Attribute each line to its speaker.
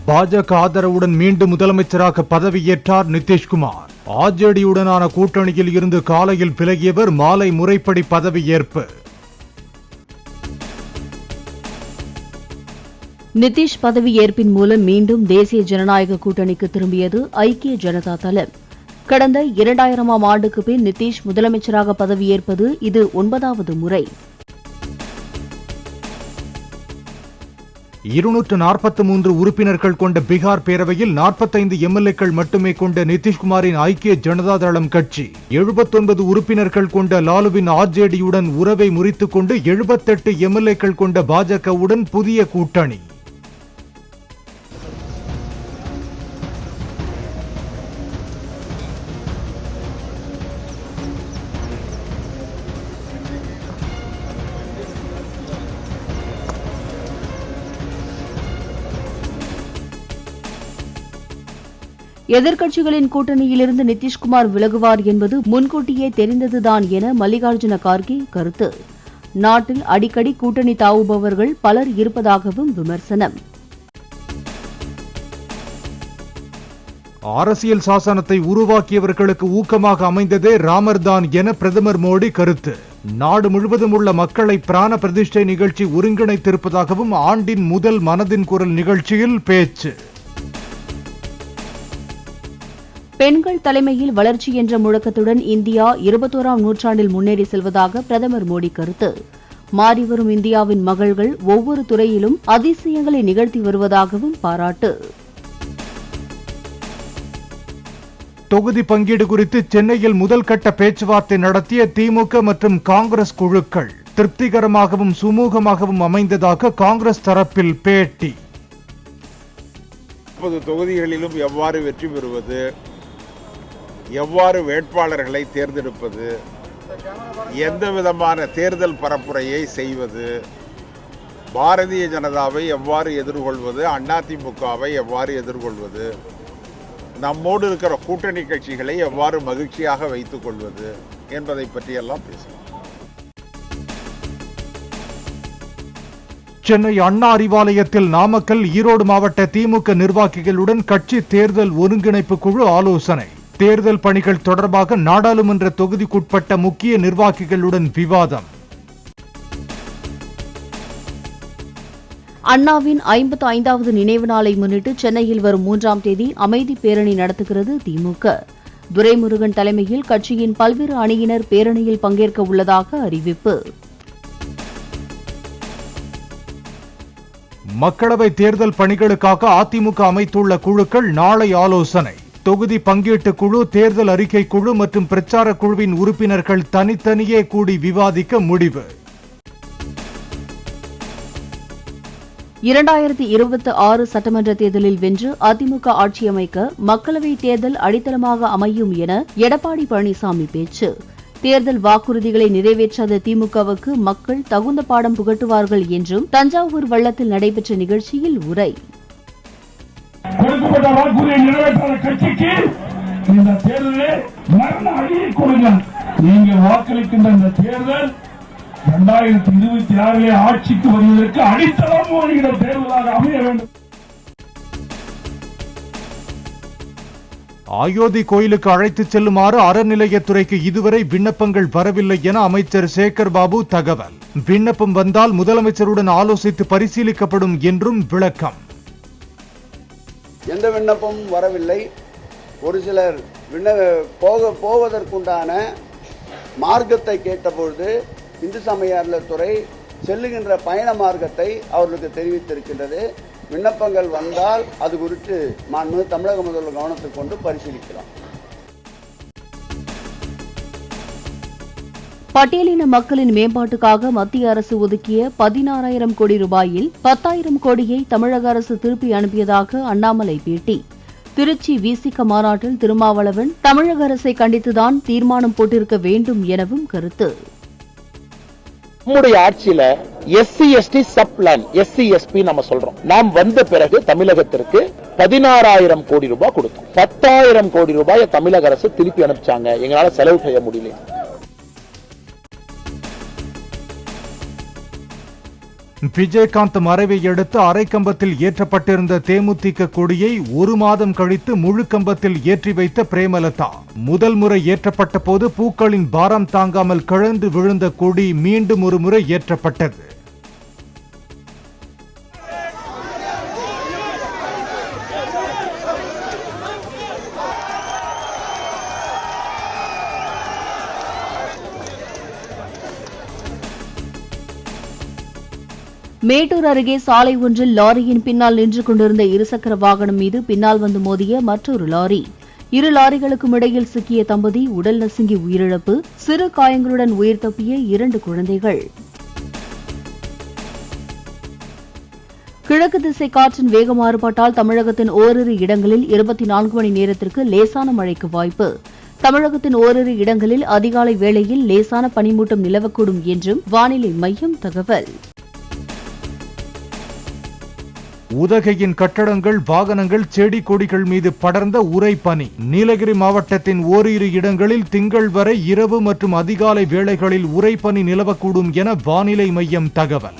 Speaker 1: பாஜக ஆதரவுடன் மீண்டும் முதலமைச்சராக பதவியேற்றார் நிதிஷ்குமார். ஆர்ஜேடியுடனான கூட்டணியில் இருந்து காலையில் விலகியவர் மாலை முறைப்படி பதவியேற்பு.
Speaker 2: நிதிஷ் பதவியேற்பின் மூலம் மீண்டும் தேசிய ஜனநாயக கூட்டணிக்கு திரும்பியது ஐக்கிய ஜனதா தளம். கடந்த 2000ஆம் ஆண்டுக்கு பின் நிதிஷ் முதலமைச்சராக பதவியேற்பது இது 9வது முறை.
Speaker 1: 243 உறுப்பினர்கள் கொண்ட பீகார் பேரவையில் 45 எம்எல்ஏக்கள் மட்டுமே கொண்ட நிதிஷ்குமாரின் ஐக்கிய ஜனதா தளம் கட்சி 79 உறுப்பினர்கள் கொண்ட லாலுவின் ஆர்ஜேடியுடன் உறவை முறித்துக் கொண்டு 78 எம்எல்ஏக்கள் கொண்ட பாஜகவுடன் புதிய கூட்டணி.
Speaker 2: எதிர்க்கட்சிகளின் கூட்டணியிலிருந்து நிதிஷ்குமார் விலகுவார் என்பது முன்கூட்டியே தெரிந்ததுதான் என மல்லிகார்ஜுன கார்கே கருத்து. நாட்டில் அடிக்கடி கூட்டணி தாவுபவர்கள் பலர் இருப்பதாகவும் விமர்சனம்.
Speaker 1: அரசியல் சாசனத்தை உருவாக்கியவர்களுக்கு ஊக்கமாக அமைந்ததே ராமர்தான் என பிரதமர் மோடி கருத்து. நாடு முழுவதும் உள்ள மக்களை பிராண பிரதிஷ்டை நிகழ்ச்சி ஒருங்கிணைத்திருப்பதாகவும் ஆண்டின் முதல் மனதின் குரல் நிகழ்ச்சியில் பேச்சு.
Speaker 2: பெண்கள் தலைமையில் வளர்ச்சி என்ற முழக்கத்துடன் இந்தியா 21ஆம் நூற்றாண்டில் முன்னேறி செல்வதாக பிரதமர் மோடி கருத்து. மாறிவரும் இந்தியாவின் மகள்கள் ஒவ்வொரு துறையிலும் அதிசயங்களை நிகழ்த்தி வருவதாகவும் பாராட்டு.
Speaker 1: தொகுதி பங்கீடு குறித்து சென்னையில் முதல் கட்ட பேச்சுவார்த்தை நடத்திய திமுக மற்றும் காங்கிரஸ் குழுக்கள் திருப்திகரமாகவும் சுமூகமாகவும் அமைந்ததாக காங்கிரஸ் தரப்பில் பேட்டி.
Speaker 3: 30 தொகுதிகளிலும் எவ்வாறு வெற்றி பெறுவது, எவ்வாறு வேட்பாளர்களை தேர்ந்தெடுப்பது, எந்த விதமான தேர்தல் பரப்புரையை செய்வது, பாரதிய ஜனதாவை எவ்வாறு எதிர்கொள்வது, அதிமுகவை எவ்வாறு எதிர்கொள்வது, நம்மோடு இருக்கிற கூட்டணி கட்சிகளை எவ்வாறு மகிழ்ச்சியாக வைத்துக் கொள்வது என்பதை பற்றியெல்லாம் பேசலாம்.
Speaker 1: சென்னை அண்ணா அறிவாலயத்தில் நாமக்கல், ஈரோடு மாவட்ட திமுக நிர்வாகிகளுடன் கட்சி தேர்தல் ஒருங்கிணைப்பு குழு ஆலோசனை. தேர்தல் பணிகள் தொடர்பாக நாடாளுமன்ற தொகுதிக்குட்பட்ட முக்கிய நிர்வாகிகளுடன் விவாதம்.
Speaker 2: அண்ணாவின் 55வது நினைவு நாளை முன்னிட்டு சென்னையில் வரும் 3ஆம் தேதி அமைதி பேரணி நடத்துகிறது திமுக. துரைமுருகன் தலைமையில் கட்சியின் பல்வேறு அணியினர் பேரணியில் பங்கேற்க உள்ளதாக அறிவிப்பு.
Speaker 1: மக்களவை தேர்தல் பணிகளுக்காக அதிமுக அமைத்துள்ள குழுக்கள் நாளை ஆலோசனை. தொகுதி பங்கீட்டு குழு, தேர்தல் அறிக்கை குழு மற்றும் பிரச்சார குழுவின் உறுப்பினர்கள் தனித்தனியே கூடி விவாதிக்க முடிவு.
Speaker 2: 2026 சட்டமன்ற தேர்தலில் வென்று அதிமுக ஆட்சியமைக்க மக்களவை தேர்தல் அடித்தளமாக அமையும் என எடப்பாடி பழனிசாமி பேச்சு. தேர்தல் வாக்குறுதிகளை நிறைவேற்றாத திமுகவுக்கு மக்கள் தகுந்த பாடம் புகட்டுவார்கள் என்றும் தஞ்சாவூர் வள்ளத்தில் நடைபெற்ற நிகழ்ச்சியில் உரை.
Speaker 4: கொடுக்கப்பட்ட வாக்குறுதியை நிறைவேற்றாத கட்சிக்கு இந்த தேர்தலில் மரண அடியை கொடுங்கள். நீங்க வாக்களிக்கின்ற இந்த தேர்தல் 2026 ஆட்சிக்கு வருவதற்கு அடித்தளம் வருகிற தேர்தலாக அமைய வேண்டும்.
Speaker 1: அயோத்தி கோயிலுக்கு அழைத்துச் செல்லுமாறு அறநிலையத்துறைக்கு இதுவரை விண்ணப்பங்கள் வரவில்லை என அமைச்சர் சேகர் பாபு தகவல். விண்ணப்பம் வந்தால் முதலமைச்சருடன் ஆலோசித்து பரிசீலிக்கப்படும் என்றும் விளக்கம்.
Speaker 5: எந்த விண்ணப்பமும் வரவில்லை. ஒரு சிலர் போவதற்குண்டான மார்க்கத்தை கேட்டபொழுது இந்து சமய அறநிலையத்துறை செல்லுகின்ற பயண மார்க்கத்தை அவர்களுக்கு தெரிவித்திருக்கின்றது. விண்ணப்பங்கள் வந்தால் அது குறித்து மாண்புமிகு தமிழக முதல்வர் கவனத்துக்கு கொண்டு பரிசீலிக்கிறோம்.
Speaker 2: பட்டியலின மக்களின் மேம்பாட்டுக்காக மத்திய அரசு ஒதுக்கிய 16,000 கோடி ரூபாயில் 10,000 கோடியை தமிழக அரசு திருப்பி அனுப்பியதாக அண்ணாமலை பேட்டி. திருச்சி விசிக மாநாட்டில் திருமாவளவன் தமிழக அரசை கண்டித்துதான் தீர்மானம் போட்டிருக்க வேண்டும் எனவும் கருத்து.
Speaker 6: நம்முடைய ஆட்சியில SC ST sub plan SC/SP நம்ம சொல்றோம். நாம் வந்த பிறகு தமிழகத்திற்கு 16,000 கோடி ரூபாய் கொடுத்தோம். 10,000 கோடி ரூபாயை தமிழக அரசு திருப்பி அனுப்பிச்சாங்க. எங்களால செலவு செய்ய முடியல.
Speaker 1: விஜயகாந்த் மறைவை அடுத்து அரைக்கம்பத்தில் ஏற்றப்பட்டிருந்த தேமுதிக கொடியை 1 மாதம் கழித்து முழு கம்பத்தில் ஏற்றி வைத்த பிரேமலதா. முதல் முறை ஏற்றப்பட்ட போது பூக்களின் பாரம் தாங்காமல் கழன்று விழுந்த கொடி மீண்டும் ஒரு முறை ஏற்றப்பட்டது.
Speaker 2: மேட்டூர் அருகே சாலை ஒன்றில் லாரியின் பின்னால் நின்று கொண்டிருந்த இருசக்கர வாகனம் மீது பின்னால் வந்து மோதிய மற்றொரு லாரி. 2 லாரிகளுக்கும் இடையில் சிக்கிய தம்பதி உடல் நசுங்கி உயிரிழப்பு, சிறு காயங்களுடன் உயிர் தப்பிய 2 குழந்தைகள். கிழக்கு திசை காற்றின் வேக மாறுபாட்டால் தமிழகத்தின் ஓரிரு இடங்களில் 24 மணி நேரத்திற்கு லேசான மழைக்கு வாய்ப்பு. தமிழகத்தின் ஓரிரு இடங்களில் அதிகாலை வேளையில் லேசான பனிமூட்டம் நிலவக்கூடும் என்றும் வானிலை மையம் தகவல்.
Speaker 1: உதகையின் கட்டடங்கள், வாகனங்கள், செடி கொடிகள் மீது படர்ந்த உறைபனி. நீலகிரி மாவட்டத்தின் ஓரிரு இடங்களில் திங்கள் வரை இரவு மற்றும் அதிகாலை வேளைகளில் உறைபனி நிலவக்கூடும் என வானிலை மையம் தகவல்.